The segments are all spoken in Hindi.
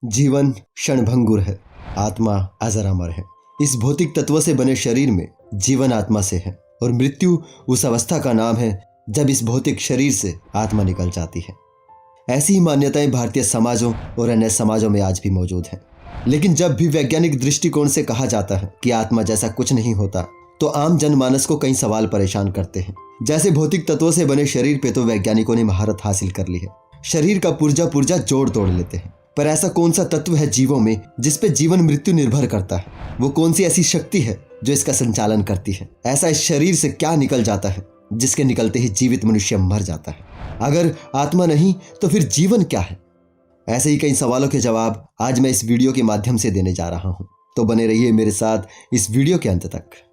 जीवन क्षणभंगुर है, आत्मा अजर अमर है। इस भौतिक तत्व से बने शरीर में जीवन आत्मा से है और मृत्यु उस अवस्था का नाम है जब इस भौतिक शरीर से आत्मा निकल जाती है। ऐसी ही मान्यताएं भारतीय समाजों और अन्य समाजों में आज भी मौजूद हैं। लेकिन जब भी वैज्ञानिक दृष्टिकोण से कहा जाता है कि आत्मा जैसा कुछ नहीं होता, तो आम जनमानस को कई सवाल परेशान करते हैं। जैसे भौतिक तत्वों से बने शरीर पे तो वैज्ञानिकों ने महारत हासिल कर ली है, शरीर का पुर्जा जोड़ तोड़ लेते हैं। पर ऐसा कौन सा तत्व है जीवों में जिस पे जीवन मृत्यु निर्भर करता है? वो कौन सी ऐसी शक्ति है जो इसका संचालन करती है? ऐसा इस शरीर से क्या निकल जाता है जिसके निकलते ही जीवित मनुष्य मर जाता है? अगर आत्मा नहीं तो फिर जीवन क्या है? ऐसे ही कई सवालों के जवाब आज मैं इस वीडियो के माध्यम से देने जा रहा हूँ, तो बने रहिए मेरे साथ इस वीडियो के अंत तक।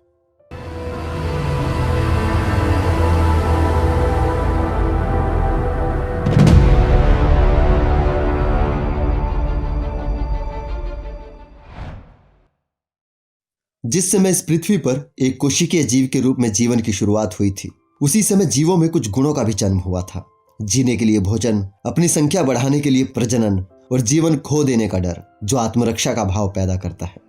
जिस समय इस पृथ्वी पर एक कोशिकीय जीव के रूप में जीवन की शुरुआत हुई थी, उसी समय जीवों में कुछ गुणों का भी जन्म हुआ था। जीने के लिए भोजन, अपनी संख्या बढ़ाने के लिए प्रजनन और जीवन खो देने का डर, जो आत्मरक्षा का भाव पैदा करता है।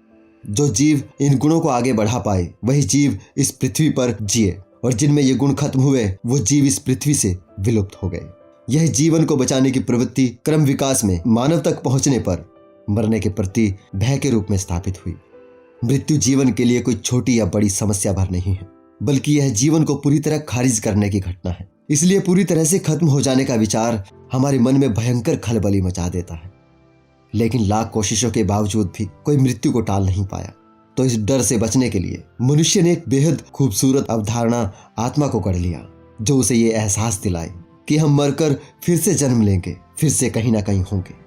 जो जीव इन गुणों को आगे बढ़ा पाए वही जीव इस पृथ्वी पर जिए, और जिनमें ये गुण खत्म हुए वो जीव इस पृथ्वी से विलुप्त हो गए। यह जीवन को बचाने की प्रवृत्ति क्रम विकास में मानव तक पहुंचने पर मरने के प्रति भय के रूप में स्थापित हुई। मृत्यु जीवन के लिए कोई छोटी या बड़ी समस्या भर नहीं है, बल्कि यह जीवन को पूरी तरह खारिज करने की घटना है। इसलिए पूरी तरह से खत्म हो जाने का विचार हमारे मन में भयंकर खलबली मचा देता है। लेकिन लाख कोशिशों के बावजूद भी कोई मृत्यु को टाल नहीं पाया। तो इस डर से बचने के लिए मनुष्य ने एक बेहद खूबसूरत अवधारणा आत्मा को गढ़ लिया, जो उसे ये एहसास दिलाए कि हम मरकर फिर से जन्म लेंगे, फिर से कहीं ना कहीं होंगे।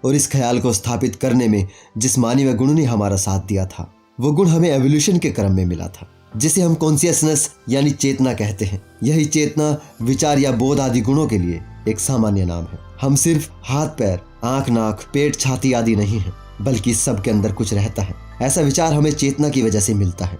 और इस ख्याल को स्थापित करने में जिस मानवीय गुण ने हमारा साथ दिया था, वो गुण हमें एवोल्यूशन के क्रम में मिला था, जिसे हम कॉन्शियसनेस यानी चेतना कहते हैं। यही चेतना, विचार या बोध आदि गुणों के लिए एक सामान्य नाम है। हम सिर्फ हाथ पैर, आंख नाक, पेट छाती आदि नहीं है, बल्कि इस सब के अंदर कुछ रहता है। ऐसा विचार हमें चेतना की वजह से मिलता है।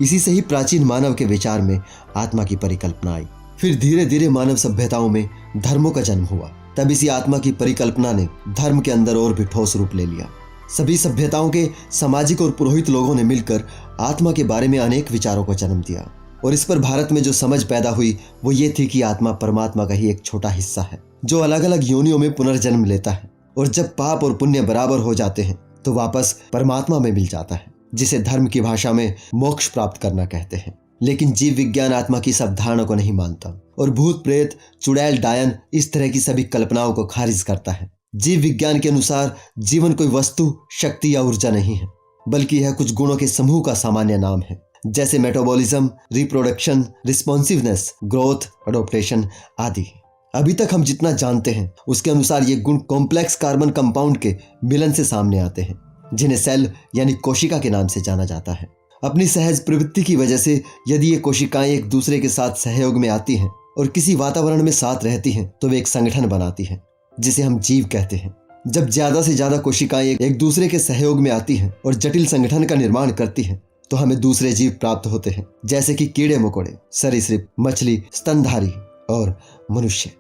इसी से ही प्राचीन मानव के विचार में आत्मा की परिकल्पना आई। फिर धीरे धीरे मानव सभ्यताओं में धर्मों का जन्म हुआ। तब इसी आत्मा की परिकल्पना ने धर्म के अंदर और भी ठोस रूप ले लिया। सभी सभ्यताओं के सामाजिक और पुरोहित लोगों ने मिलकर आत्मा के बारे में अनेक विचारों को जन्म दिया, और इस पर भारत में जो समझ पैदा हुई वो ये थी कि आत्मा परमात्मा का ही एक छोटा हिस्सा है, जो अलग अलग योनियों में पुनर्जन्म लेता है, और जब पाप और पुण्य बराबर हो जाते हैं तो वापस परमात्मा में मिल जाता है, जिसे धर्म की भाषा में मोक्ष प्राप्त करना कहते हैं। लेकिन जीव विज्ञान आत्मा की इस अवधारणा को नहीं मानता और भूत प्रेत, चुड़ैल डायन इस तरह की सभी कल्पनाओं को खारिज करता है। जीव विज्ञान के अनुसार जीवन कोई वस्तु, शक्ति या ऊर्जा नहीं है, बल्कि यह कुछ गुणों के समूह का सामान्य नाम है, जैसे metabolism, reproduction, responsiveness, growth, adoption आदि। अभी तक हम जितना जानते हैं उसके अनुसार ये गुण कॉम्प्लेक्स कार्बन कंपाउंड के मिलन से सामने आते हैं, जिन्हें सेल यानी कोशिका के नाम से जाना जाता है। अपनी सहज प्रवृत्ति की वजह से यदि ये कोशिकाएं एक दूसरे के साथ सहयोग में आती हैं और किसी वातावरण में साथ रहती हैं, तो वे एक संगठन बनाती हैं, जिसे हम जीव कहते हैं। जब ज्यादा से ज्यादा कोशिकाएं एक दूसरे के सहयोग में आती हैं और जटिल संगठन का निर्माण करती हैं, तो हमें दूसरे जीव प्राप्त होते हैं, जैसे कि कीड़े मकोड़े, सरीसृप, मछली, स्तनधारी और मनुष्य।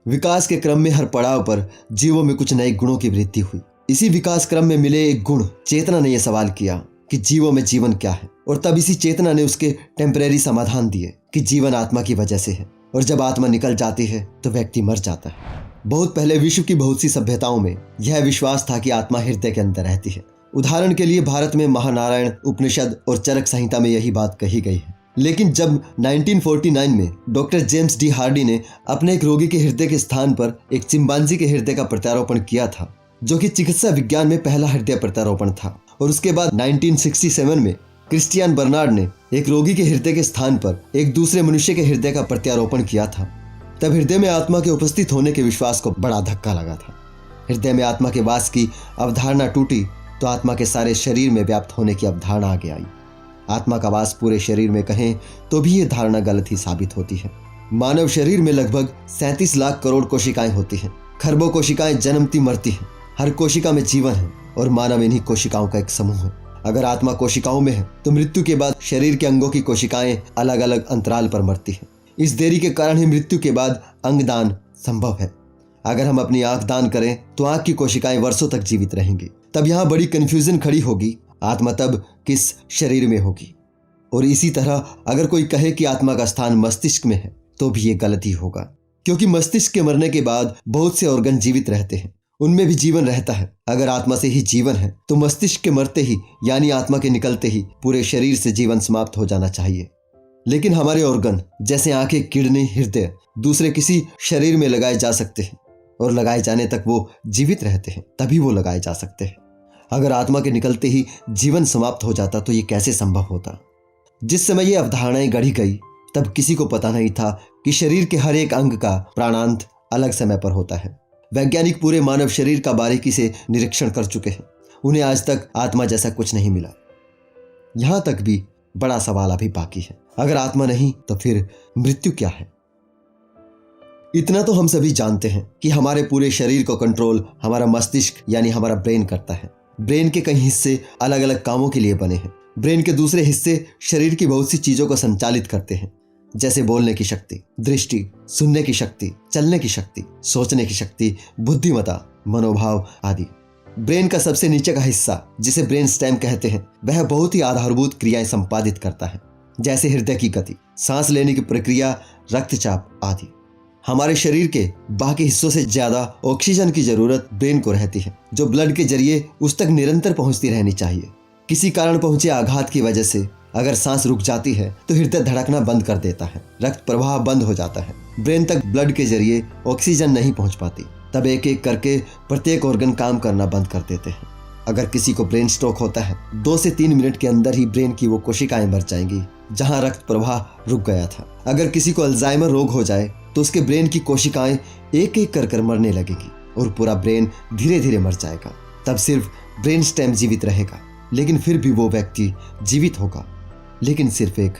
विकास के क्रम में हर पड़ाव पर जीवों में कुछ नए गुणों की वृद्धि हुई। इसी विकास क्रम में मिले एक गुण चेतना ने यह सवाल किया कि जीवों में जीवन क्या है, और तब इसी चेतना ने उसके टेम्परेरी समाधान दिए कि जीवन आत्मा की वजह से है, और जब आत्मा निकल जाती है तो व्यक्ति मर जाता है। बहुत पहले विश्व की बहुत सी सभ्यताओं में यह विश्वास था कि आत्मा हृदय के अंदर रहती है। उदाहरण के लिए भारत में महानारायण उपनिषद और चरक संहिता में यही बात कही गई है। लेकिन जब 1949 में डॉक्टर जेम्स डी हार्डी ने अपने एक रोगी के हृदय के स्थान पर एक चिंपांजी के हृदय का प्रत्यारोपण किया था, जो कि चिकित्सा विज्ञान में पहला हृदय प्रत्यारोपण था, और उसके बाद 1967 में क्रिस्टियन बर्नार्ड ने एक रोगी के हृदय के स्थान पर एक दूसरे मनुष्य के हृदय का प्रत्यारोपण किया था, तब हृदय में आत्मा के उपस्थित होने के विश्वास को बड़ा धक्का लगा था। हृदय में आत्मा के वास की अवधारणा टूटी तो आत्मा के सारे शरीर में व्याप्त होने की अवधारणा आगे आई। आत्मा का वास पूरे शरीर में कहें तो भी ये धारणा गलत ही साबित होती है। मानव शरीर में लगभग 37 लाख करोड़ कोशिकाएं होती हैं। खरबों कोशिकाएं जन्मती मरती हैं। हर कोशिका में जीवन है और मानव इन्हीं कोशिकाओं का एक समूह है। अगर आत्मा कोशिकाओं में है तो मृत्यु के बाद शरीर के अंगों की कोशिकाएं अलग अलग अंतराल पर मरती हैं। इस देरी के कारण ही मृत्यु के बाद अंगदान संभव है। अगर हम अपनी आंख दान करें तो आंख की कोशिकाएं वर्षों तक जीवित रहेंगी। तब यहाँ बड़ी कंफ्यूजन खड़ी होगी, आत्मा तब किस शरीर में होगी। और इसी तरह अगर कोई कहे कि आत्मा का स्थान मस्तिष्क में है तो भी ये गलती होगा, क्योंकि मस्तिष्क के मरने के बाद बहुत से ऑर्गन जीवित रहते हैं, उनमें भी जीवन रहता है। अगर आत्मा से ही जीवन है तो मस्तिष्क के मरते ही यानी आत्मा के निकलते ही पूरे शरीर से जीवन समाप्त हो जाना चाहिए। लेकिन हमारे ऑर्गन जैसे आंखें, किडनी, हृदय दूसरे किसी शरीर में लगाए जा सकते हैं और लगाए जाने तक वो जीवित रहते हैं, तभी वो लगाए जा सकते हैं। अगर आत्मा के निकलते ही जीवन समाप्त हो जाता तो ये कैसे संभव होता। जिस समय ये अवधारणाएं गढ़ी गई तब किसी को पता नहीं था कि शरीर के हर एक अंग का प्राणांत अलग समय पर होता है। वैज्ञानिक पूरे मानव शरीर का बारीकी से निरीक्षण कर चुके हैं, उन्हें आज तक आत्मा जैसा कुछ नहीं मिला। यहां तक भी बड़ा सवाल अभी बाकी है, अगर आत्मा नहीं तो फिर मृत्यु क्या है। इतना तो हम सभी जानते हैं कि हमारे पूरे शरीर को कंट्रोल हमारा मस्तिष्क यानी हमारा ब्रेन करता है। ब्रेन के कई हिस्से अलग अलग कामों के लिए बने हैं। ब्रेन के दूसरे हिस्से शरीर की बहुत सी चीजों को संचालित करते हैं, जैसे बोलने की शक्ति, दृष्टि, सुनने की शक्ति, चलने की शक्ति, सोचने की शक्ति, बुद्धिमत्ता, मनोभाव आदि। ब्रेन का सबसे नीचे का हिस्सा जिसे ब्रेन स्टेम कहते हैं वह बहुत ही आधारभूत क्रियाएं संपादित करता है, जैसे हृदय की गति, सांस लेने की प्रक्रिया, रक्तचाप आदि। हमारे शरीर के बाकी हिस्सों से ज्यादा ऑक्सीजन की जरूरत ब्रेन को रहती है, जो ब्लड के जरिए उस तक निरंतर पहुंचती रहनी चाहिए। किसी कारण पहुंचे आघात की वजह से अगर सांस रुक जाती है तो हृदय धड़कना बंद कर देता है, रक्त प्रवाह बंद हो जाता है, ब्रेन तक ब्लड के जरिए ऑक्सीजन नहीं पहुंच पाती। तब एक एक करके प्रत्येक ऑर्गन काम करना बंद कर देते हैं। अगर किसी को ब्रेन स्ट्रोक होता है 2 से 3 मिनट के अंदर ही ब्रेन की वो कोशिकाएं मर जाएंगी जहां रक्त प्रवाह रुक गया था। अगर किसी को अल्जाइमर रोग हो जाए तो उसके ब्रेन की कोशिकाएं एक एक कर बनने लगेगी और पूरा ब्रेन धीरे धीरे मर जाएगा। तब सिर्फ ब्रेन स्टेम जीवित रहेगा, लेकिन फिर भी वो व्यक्ति जीवित होगा, लेकिन सिर्फ एक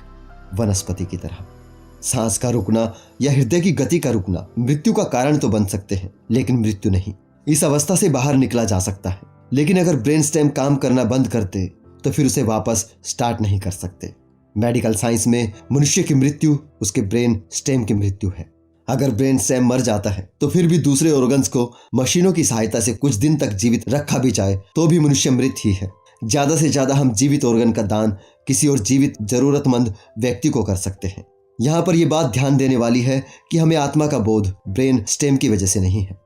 वनस्पति की तरह। सांस का रुकना या हृदय की गति का रुकना मृत्यु का कारण तो बन सकते हैं, लेकिन मृत्यु नहीं। इस अवस्था से बाहर निकला जा सकता है, लेकिन अगर ब्रेन स्टेम काम करना बंद करते तो फिर उसे वापस स्टार्ट नहीं कर सकते। मेडिकल साइंस में मनुष्य की मृत्यु उसके ब्रेन स्टेम की मृत्यु है। अगर ब्रेन स्टेम मर जाता है तो फिर भी दूसरे ऑर्गन्स को मशीनों की सहायता से कुछ दिन तक जीवित रखा भी जाए तो भी मनुष्य मृत ही है। ज्यादा से ज्यादा हम जीवित ऑर्गन का दान किसी और जीवित जरूरतमंद व्यक्ति को कर सकते हैं। यहाँ पर यह बात ध्यान देने वाली है कि हमें आत्मा का बोध ब्रेन स्टेम की वजह से नहीं है।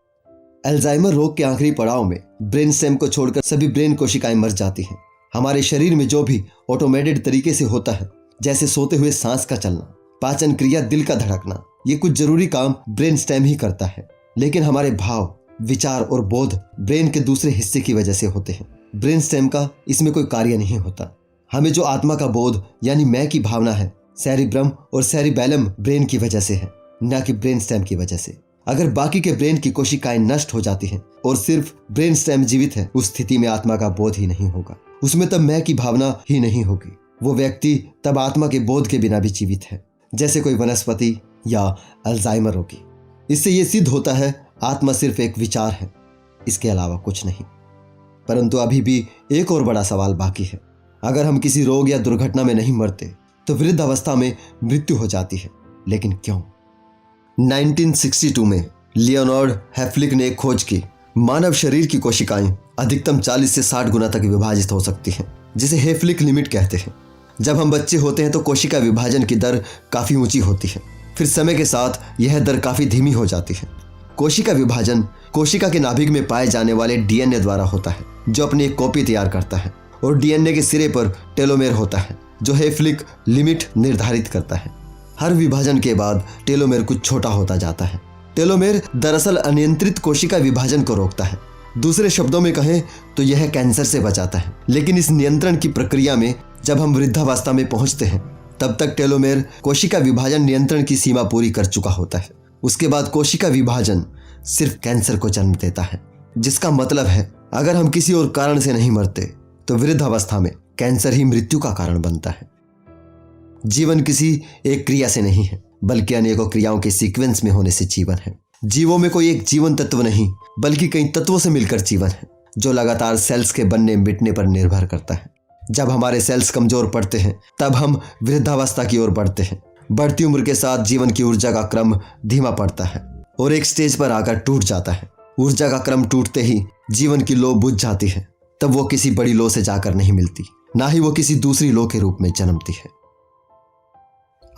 अल्जाइमर रोग के आखिरी पड़ाव में ब्रेन स्टेम को छोड़कर सभी ब्रेन कोशिकाएं मर जाती हैं। हमारे शरीर में जो भी ऑटोमेटेड तरीके से होता है, जैसे सोते हुए सांस का चलना, पाचन क्रिया, दिल का धड़कना, ये कुछ जरूरी काम ब्रेन स्टेम ही करता है। लेकिन हमारे भाव, विचार और बोध ब्रेन के दूसरे हिस्से की वजह से होते हैं। ब्रेन स्टेम का इसमें कोई कार्य नहीं होता। हमें जो आत्मा का बोध यानी मैं की भावना है, सेरिब्रम और सेरिबेलम ब्रेन की वजह से है, न कि ब्रेन स्टेम की वजह से। अगर बाकी के ब्रेन की कोशिकाएं नष्ट हो जाती हैं और सिर्फ ब्रेन स्टेम जीवित है, उस स्थिति में आत्मा का बोध ही नहीं होगा। उसमें तब मैं की भावना ही नहीं होगी। वो व्यक्ति तब आत्मा के बोध के बिना भी जीवित है, जैसे कोई वनस्पति या अल्जाइमर रोगी। इससे ये सिद्ध होता है आत्मा सिर्फ एक विचार है, इसके अलावा कुछ नहीं। परंतु अभी भी एक और बड़ा सवाल बाकी है। अगर हम किसी रोग या दुर्घटना में नहीं मरते तो वृद्ध अवस्था में मृत्यु हो जाती है, लेकिन क्यों? 1962 में लियोनार्ड हेफलिक ने एक खोज की, मानव शरीर की कोशिकाएं अधिकतम 40 से 60 गुना तक विभाजित हो सकती हैं, जिसे हेफलिक लिमिट कहते हैं। जब हम बच्चे होते हैं तो कोशिका विभाजन की दर काफी ऊंची होती है, फिर समय के साथ यह दर काफी धीमी हो जाती है। कोशिका विभाजन कोशिका के नाभिक में पाए जाने वाले डीएनए द्वारा होता है, जो अपनी एक कॉपी तैयार करता है, और डीएनए के सिरे पर टेलोमेर होता है, जो हेफलिक लिमिट निर्धारित करता है। हर विभाजन के बाद टेलोमेर कुछ छोटा होता जाता है। टेलोमेर दरअसल अनियंत्रित कोशिका विभाजन को रोकता है। दूसरे शब्दों में कहें तो यह कैंसर से बचाता है। लेकिन इस नियंत्रण की प्रक्रिया में जब हम वृद्धावस्था में पहुंचते हैं, तब तक टेलोमेर कोशिका विभाजन नियंत्रण की सीमा पूरी कर चुका होता है। उसके बाद कोशिका विभाजन सिर्फ कैंसर को जन्म देता है, जिसका मतलब है अगर हम किसी और कारण से नहीं मरते तो वृद्धावस्था में कैंसर ही मृत्यु का कारण बनता है। जीवन किसी एक क्रिया से नहीं है, बल्कि अनेकों क्रियाओं के सीक्वेंस में होने से जीवन है। जीवों में कोई एक जीवन तत्व नहीं, बल्कि कई तत्वों से मिलकर जीवन है, जो लगातार सेल्स के बनने मिटने पर निर्भर करता है। जब हमारे सेल्स कमजोर पड़ते हैं, तब हम वृद्धावस्था की ओर बढ़ते हैं। बढ़ती उम्र के साथ जीवन की ऊर्जा का क्रम धीमा पड़ता है। और एक स्टेज पर आकर टूट जाता है। ऊर्जा का क्रम टूटते ही जीवन की लो बुझ जाती है। तब वो किसी बड़ी लो से जाकर नहीं मिलती, ना ही वो किसी दूसरी लो के रूप में जन्मती है।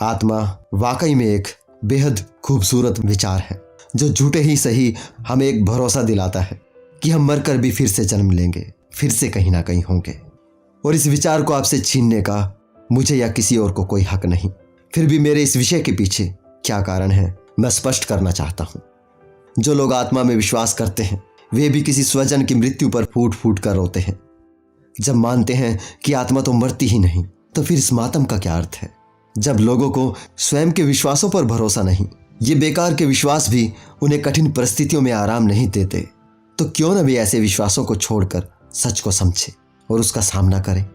आत्मा वाकई में एक बेहद खूबसूरत विचार है, जो झूठे ही सही हमें एक भरोसा दिलाता है कि हम मरकर भी फिर से जन्म लेंगे, फिर से कहीं ना कहीं होंगे। और इस विचार को आपसे छीनने का मुझे या किसी और को कोई हक नहीं। फिर भी मेरे इस विषय के पीछे क्या कारण है, मैं स्पष्ट करना चाहता हूं। जो लोग आत्मा में विश्वास करते हैं वे भी किसी स्वजन की मृत्यु पर फूट फूट कर रोते हैं। जब मानते हैं कि आत्मा तो मरती ही नहीं, तो फिर इस मातम का क्या अर्थ है? जब लोगों को स्वयं के विश्वासों पर भरोसा नहीं, ये बेकार के विश्वास भी उन्हें कठिन परिस्थितियों में आराम नहीं देते, तो क्यों न वे ऐसे विश्वासों को छोड़कर सच को समझे और उसका सामना करें।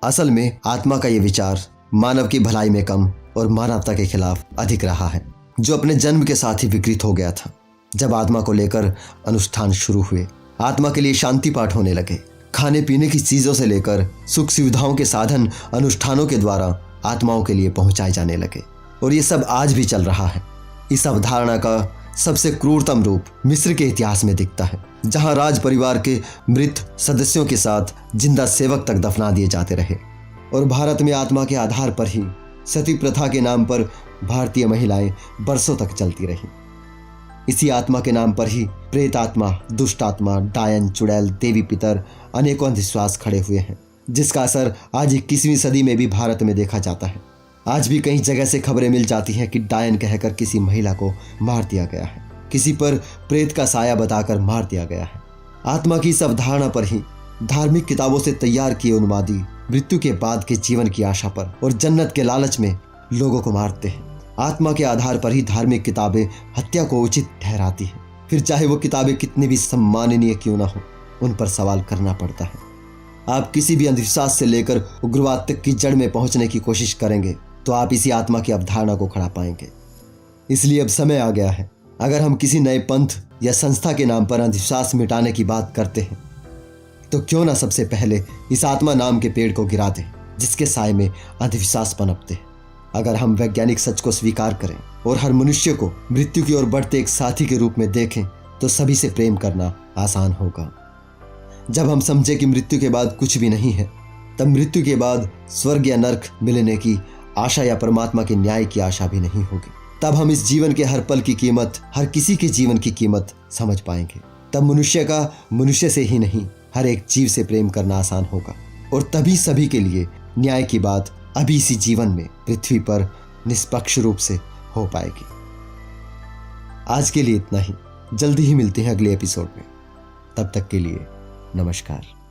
असल में आत्मा का ये विचार मानव की भलाई में कम और मानवता के खिलाफ अधिक रहा है, जो अपने जन्म के साथ ही विकृत हो गया था। जब आत्मा को लेकर अनुष्ठान शुरू हुए, आत्मा के लिए शांति पाठ होने लगे। खाने पीने की चीजों से लेकर सुख सुविधाओं के साधन अनुष्ठानों के द्वारा आत्माओं के लिए पहुंचाए जाने लगे, और ये सब आज भी चल रहा है। इस अवधारणा का सबसे क्रूरतम रूप मिस्र के इतिहास में दिखता है, जहां राज परिवार के मृत सदस्यों के साथ जिंदा सेवक तक दफना दिए जाते रहे। और भारत में आत्मा के आधार पर ही सती प्रथा के नाम पर भारतीय महिलाएं बरसों तक चलती रहीं। इसी आत्मा के नाम पर ही प्रेत आत्मा, दुष्ट आत्मा, डायन, चुड़ैल, देवी पितर अनेकों अंधविश्वास खड़े हुए हैं, जिसका असर आज 21वीं सदी में भी भारत में देखा जाता है। आज भी कई जगह से खबरें मिल जाती हैं कि डायन कहकर किसी महिला को मार दिया गया है, किसी पर प्रेत का साया बताकर मार दिया गया है। आत्मा की इस अवधारणा पर ही धार्मिक किताबों से तैयार किए उन्मादी मृत्यु के बाद के जीवन की आशा पर और जन्नत के लालच में लोगों को मारते हैं। आत्मा के आधार पर ही धार्मिक किताबें हत्या को उचित ठहराती हैं। फिर चाहे वो किताबें कितनी भी सम्माननीय क्यों ना हो, उन पर सवाल करना पड़ता है। आप किसी भी अंधविश्वास से लेकर उग्रवाद तक की जड़ में पहुंचने की कोशिश करेंगे तो आप इसी आत्मा की अवधारणा को खड़ा पाएंगे। इसलिए अब समय आ गया है, अगर हम किसी नए पंथ या संस्था के नाम पर अंधविश्वास मिटाने की बात करते हैं, तो क्यों ना सबसे पहले इस आत्मा नाम के पेड़ को गिरा दें, जिसके साए में अंधविश्वास पनपते हैं। अगर हम वैज्ञानिक सच को स्वीकार करें और हर मनुष्य को मृत्यु की ओर बढ़ते एक साथी के रूप में देखें, तो सभी से प्रेम करना आसान होगा। जब हम समझे कि मृत्यु के बाद कुछ भी नहीं है, तब मृत्यु के बाद स्वर्ग या नरक मिलने की आशा या परमात्मा के न्याय की आशा भी नहीं होगी। तब हम इस जीवन के हर पल की कीमत, हर किसी के जीवन की कीमत समझ पाएंगे। तब मनुष्य का मनुष्य से ही नहीं, हर एक जीव से प्रेम करना आसान होगा, और तभी सभी के लिए न्याय की बात अभी इसी जीवन में पृथ्वी पर निष्पक्ष रूप से हो पाएगी। आज के लिए इतना ही। जल्दी ही मिलते हैं अगले एपिसोड में। तब तक के लिए नमस्कार।